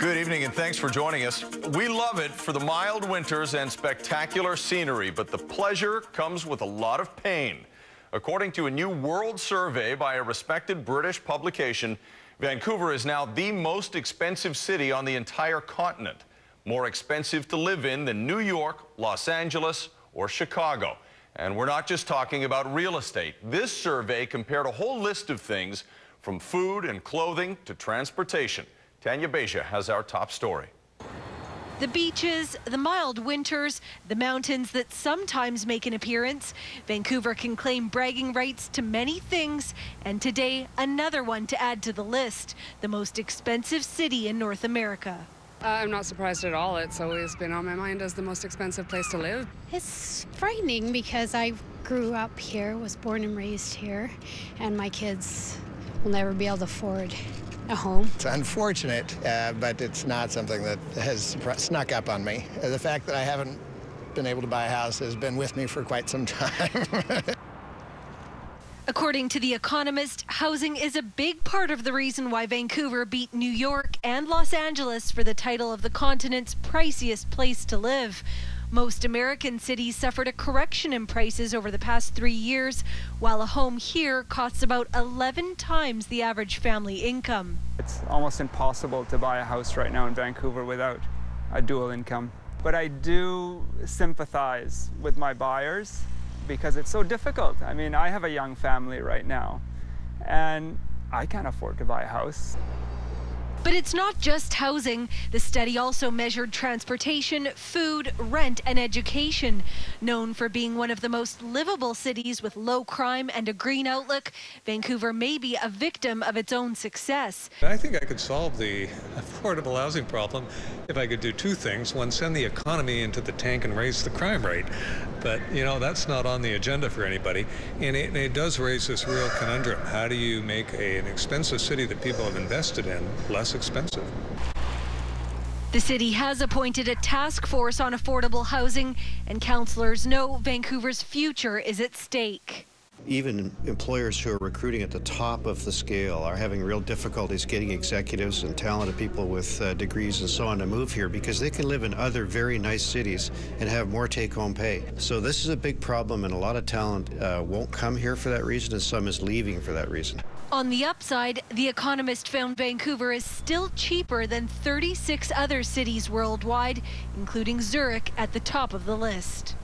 Good evening and thanks for joining us. We love it for the mild winters and spectacular scenery, but the pleasure comes with a lot of pain. According to a new world survey by a respected British publication, Vancouver is now the most expensive city on the entire continent. More expensive to live in than New York, Los Angeles, or Chicago. And we're not just talking about real estate. This survey compared a whole list of things from food and clothing to transportation. Tanya Beja has our top story. The beaches, the mild winters, the mountains that sometimes make an appearance. Vancouver can claim bragging rights to many things, and today another one to add to the list, the most expensive city in North America. I'm not surprised at all. It's always been on my mind as the most expensive place to live. It's frightening because I grew up here, was born and raised here, and my kids will never be able to afford a home. It's unfortunate, but it's not something that has snuck up on me. The fact that I haven't been able to buy a house has been with me for quite some time. According to The Economist, housing is a big part of the reason why Vancouver beat New York and Los Angeles for the title of the continent's priciest place to live. Most American cities suffered a correction in prices over the past 3 years, while a home here costs about 11 times the average family income. It's almost impossible to buy a house right now in Vancouver without a dual income. But I do sympathize with my buyers because it's so difficult. I mean, I have a young family right now, and I can't afford to buy a house. But it's not just housing. The study also measured transportation, food, rent, and education. Known for being one of the most livable cities with low crime and a green outlook, Vancouver may be a victim of its own success. I think I could solve the affordable housing problem if I could do two things. One, send the economy into the tank and raise the crime rate. But, you know, that's not on the agenda for anybody. And it does raise this real conundrum. How do you make an expensive city that people have invested in less expensive? The city has appointed a task force on affordable housing, and councillors know Vancouver's future is at stake. Even employers who are recruiting at the top of the scale are having real difficulties getting executives and talented people with degrees and so on to move here because they can live in other very nice cities and have more take-home pay. So this is a big problem, and a lot of talent won't come here for that reason, and some is leaving for that reason. On the upside, The Economist found Vancouver is still cheaper than 36 other cities worldwide, including Zurich at the top of the list.